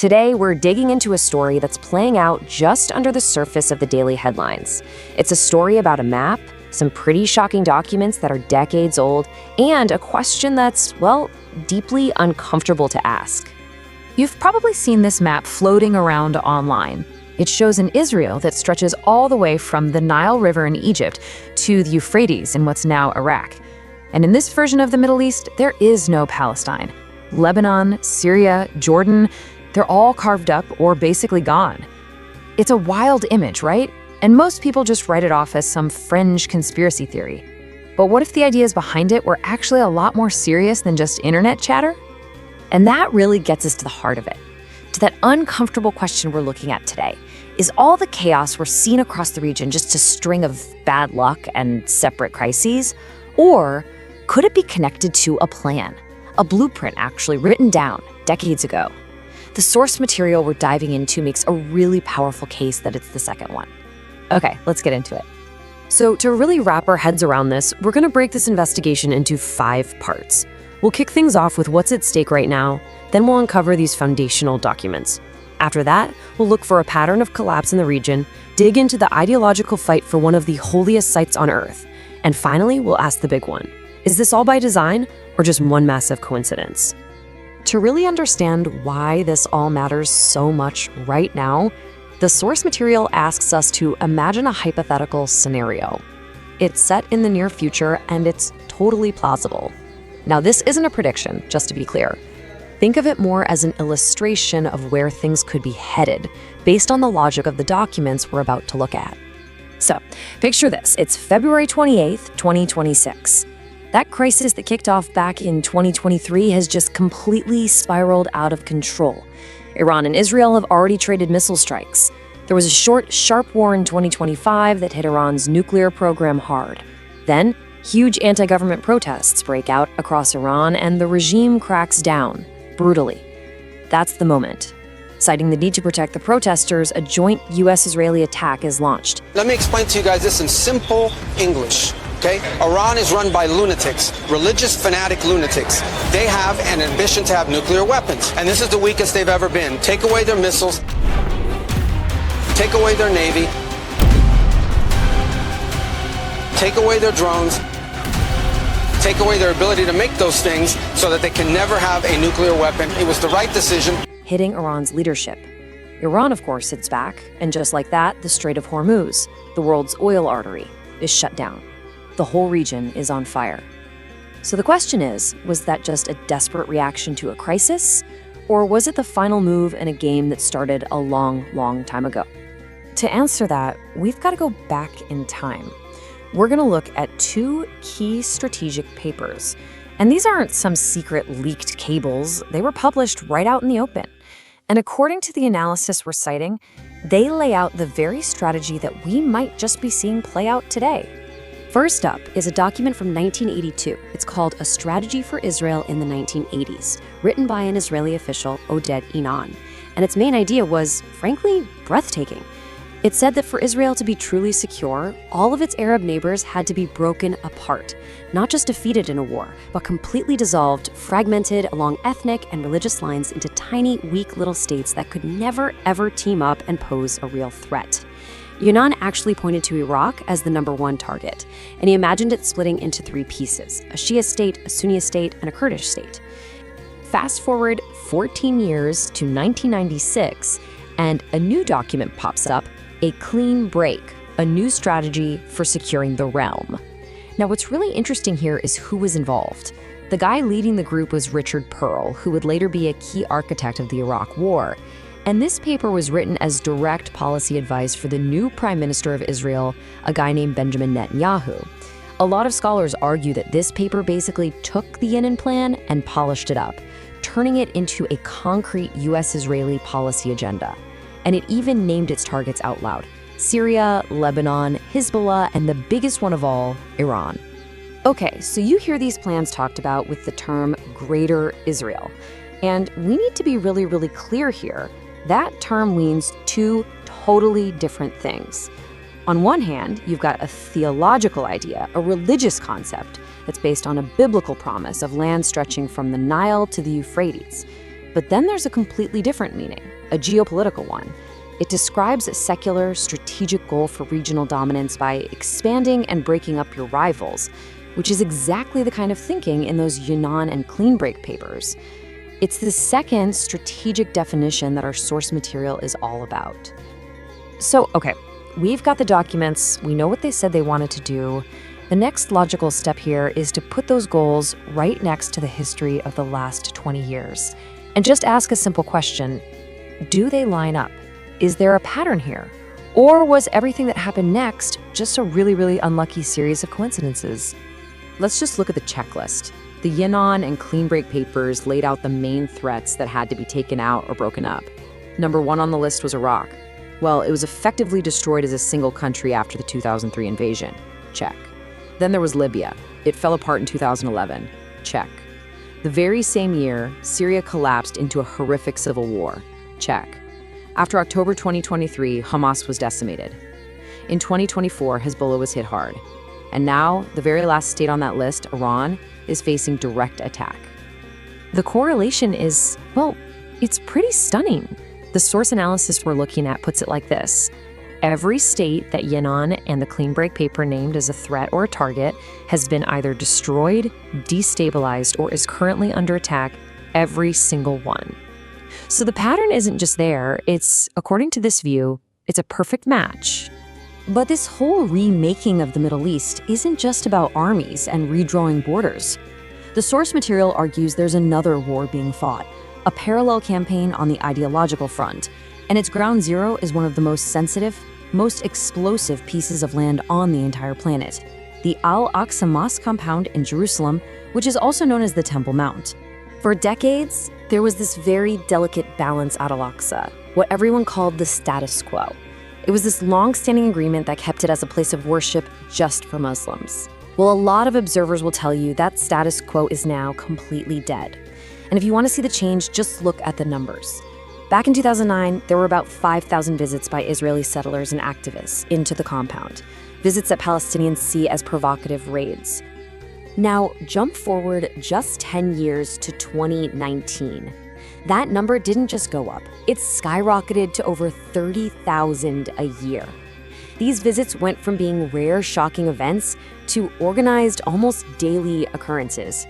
Today, we're digging into a story that's playing out just under the surface of the daily headlines. It's a story about a map, some pretty shocking documents that are decades old, and a question that's, well, deeply uncomfortable to ask. You've probably seen this map floating around online. It shows an Israel that stretches all the way from the Nile River in Egypt to the Euphrates in what's now Iraq. And in this version of the Middle East, there is no Palestine. Lebanon, Syria, Jordan, they're all carved up or basically gone. It's a wild image, right? And most people just write it off as some fringe conspiracy theory. But what if the ideas behind it were actually a lot more serious than just internet chatter? And that really gets us to the heart of it, to that uncomfortable question we're looking at today. Is all the chaos we're seeing across the region just a string of bad luck and separate crises? Or could it be connected to a plan, a blueprint actually written down decades ago? The source material we're diving into makes a really powerful case that it's the second one. Okay, let's get into it. So to really wrap our heads around this, we're going to break this investigation into 5 parts. We'll kick things off with what's at stake right now, then we'll uncover these foundational documents. After that, we'll look for a pattern of collapse in the region, dig into the ideological fight for one of the holiest sites on Earth, and finally, we'll ask the big one. Is this all by design or just one massive coincidence? To really understand why this all matters so much right now, the source material asks us to imagine a hypothetical scenario. It's set in the near future and it's totally plausible. Now, this isn't a prediction, just to be clear. Think of it more as an illustration of where things could be headed, based on the logic of the documents we're about to look at. So, picture this. It's February 28th, 2026. That crisis that kicked off back in 2023 has just completely spiraled out of control. Iran and Israel have already traded missile strikes. There was a short, sharp war in 2025 that hit Iran's nuclear program hard. Then, huge anti-government protests break out across Iran and the regime cracks down, brutally. That's the moment. Citing the need to protect the protesters, a joint U.S.-Israeli attack is launched. Let me explain to you guys this in simple English. Okay? Iran is run by lunatics, religious fanatic lunatics. They have an ambition to have nuclear weapons, and this is the weakest they've ever been. Take away their missiles, take away their navy, take away their drones, take away their ability to make those things so that they can never have a nuclear weapon. It was the right decision. Hitting Iran's leadership. Iran, of course, sits back, and just like that, the Strait of Hormuz, the world's oil artery, is shut down. The whole region is on fire. So the question is, was that just a desperate reaction to a crisis? Or was it the final move in a game that started a long, long time ago? To answer that, we've got to go back in time. We're going to look at 2 key strategic papers. And these aren't some secret leaked cables. They were published right out in the open. And according to the analysis we're citing, they lay out the very strategy that we might just be seeing play out today. First up is a document from 1982. It's called A Strategy for Israel in the 1980s, written by an Israeli official, Oded Yinon. And its main idea was, frankly, breathtaking. It said that for Israel to be truly secure, all of its Arab neighbors had to be broken apart, not just defeated in a war, but completely dissolved, fragmented along ethnic and religious lines into tiny, weak little states that could never, ever team up and pose a real threat. Yinon actually pointed to Iraq as the #1 target, and he imagined it splitting into 3 pieces: a Shia state, a Sunni state, and a Kurdish state. Fast forward 14 years to 1996, and a new document pops up, a clean break, a new strategy for securing the realm. Now, what's really interesting here is who was involved. The guy leading the group was Richard Pearl, who would later be a key architect of the Iraq War. And this paper was written as direct policy advice for the new Prime Minister of Israel, a guy named Benjamin Netanyahu. A lot of scholars argue that this paper basically took the Yinon Plan and polished it up, turning it into a concrete U.S.-Israeli policy agenda. And it even named its targets out loud: Syria, Lebanon, Hezbollah, and the biggest one of all, Iran. Okay, so you hear these plans talked about with the term Greater Israel. And we need to be really, really clear here. That term means 2 totally different things. On one hand, you've got a theological idea, a religious concept that's based on a biblical promise of land stretching from the Nile to the Euphrates. But then there's a completely different meaning, a geopolitical one. It describes a secular, strategic goal for regional dominance by expanding and breaking up your rivals, which is exactly the kind of thinking in those Yinon and Clean Break papers. It's the second strategic definition that our source material is all about. So, okay, we've got the documents, we know what they said they wanted to do. The next logical step here is to put those goals right next to the history of the last 20 years. And just ask a simple question: do they line up? Is there a pattern here? Or was everything that happened next just a really, really unlucky series of coincidences? Let's just look at the checklist. The Yinon and Clean Break papers laid out the main threats that had to be taken out or broken up. Number 1 on the list was Iraq. Well, it was effectively destroyed as a single country after the 2003 invasion. Check. Then there was Libya. It fell apart in 2011. Check. The very same year, Syria collapsed into a horrific civil war. Check. After October 2023, Hamas was decimated. In 2024, Hezbollah was hit hard. And now, the very last state on that list, Iran, is facing direct attack. The correlation is, well, it's pretty stunning. The source analysis we're looking at puts it like this. Every state that Yinon and the Clean Break paper named as a threat or a target has been either destroyed, destabilized, or is currently under attack, every single one. So the pattern isn't just there, it's, according to this view, it's a perfect match. But this whole remaking of the Middle East isn't just about armies and redrawing borders. The source material argues there's another war being fought, a parallel campaign on the ideological front, and its ground zero is one of the most sensitive, most explosive pieces of land on the entire planet, the Al-Aqsa Mosque compound in Jerusalem, which is also known as the Temple Mount. For decades, there was this very delicate balance at Al-Aqsa, what everyone called the status quo. It was this long-standing agreement that kept it as a place of worship just for Muslims. Well, a lot of observers will tell you that status quo is now completely dead. And if you want to see the change, just look at the numbers. Back in 2009, there were about 5,000 visits by Israeli settlers and activists into the compound, visits that Palestinians see as provocative raids. Now, jump forward just 10 years to 2019. That number didn't just go up, it skyrocketed to over 30,000 a year. These visits went from being rare, shocking events to organized, almost daily occurrences.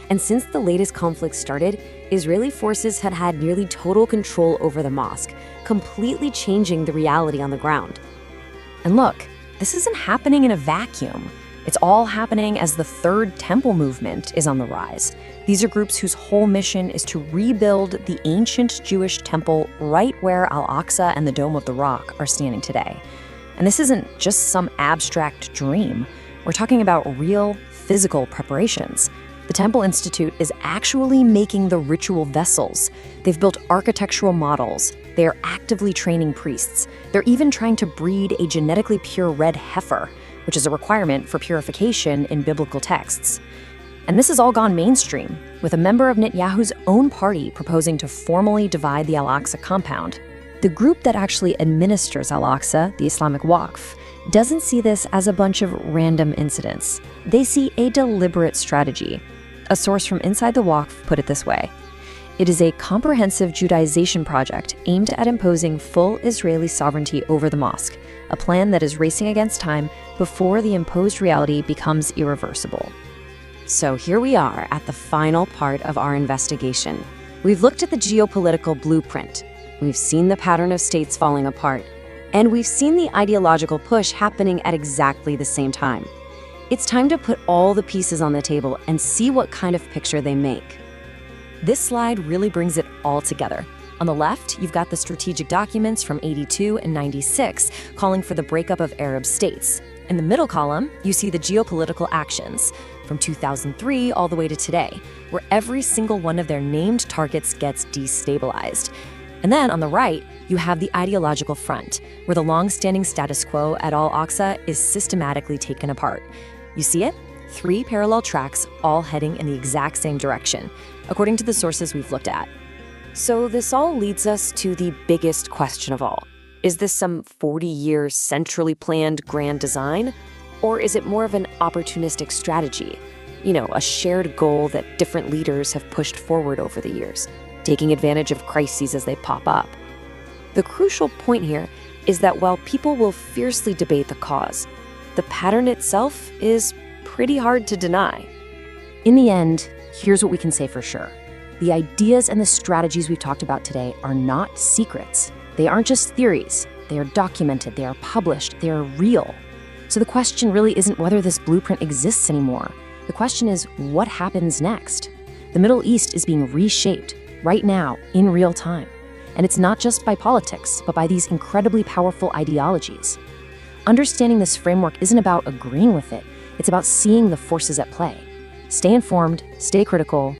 And since the latest conflict started, Israeli forces had had nearly total control over the mosque, completely changing the reality on the ground. And look, this isn't happening in a vacuum. It's all happening as the Third Temple movement is on the rise. These are groups whose whole mission is to rebuild the ancient Jewish temple right where Al-Aqsa and the Dome of the Rock are standing today. And this isn't just some abstract dream. We're talking about real, physical preparations. The Temple Institute is actually making the ritual vessels. They've built architectural models. They are actively training priests. They're even trying to breed a genetically pure red heifer, which is a requirement for purification in biblical texts. And this has all gone mainstream, with a member of Netanyahu's own party proposing to formally divide the Al-Aqsa compound. The group that actually administers Al-Aqsa, the Islamic Waqf, doesn't see this as a bunch of random incidents. They see a deliberate strategy. A source from inside the Waqf put it this way: it is a comprehensive Judaization project aimed at imposing full Israeli sovereignty over the mosque, a plan that is racing against time before the imposed reality becomes irreversible. So here we are at the final part of our investigation. We've looked at the geopolitical blueprint. We've seen the pattern of states falling apart. And we've seen the ideological push happening at exactly the same time. It's time to put all the pieces on the table and see what kind of picture they make. This slide really brings it all together. On the left, you've got the strategic documents from 82 and 96 calling for the breakup of Arab states. In the middle column, you see the geopolitical actions from 2003 all the way to today, where every single one of their named targets gets destabilized. And then on the right, you have the ideological front, where the long-standing status quo at Al-Aqsa is systematically taken apart. You see it? 3 parallel tracks all heading in the exact same direction, according to the sources we've looked at. So this all leads us to the biggest question of all. Is this some 40-year centrally planned grand design? Or is it more of an opportunistic strategy? You know, a shared goal that different leaders have pushed forward over the years. taking advantage of crises as they pop up. The crucial point here is that while people will fiercely debate the cause, the pattern itself is pretty hard to deny. In the end, here's what we can say for sure. The ideas and the strategies we've talked about today are not secrets. They aren't just theories. They are documented, they are published, they are real. So the question really isn't whether this blueprint exists anymore. The question is, what happens next? The Middle East is being reshaped right now in real time. And it's not just by politics, but by these incredibly powerful ideologies. Understanding this framework isn't about agreeing with it. It's about seeing the forces at play. Stay informed, stay critical,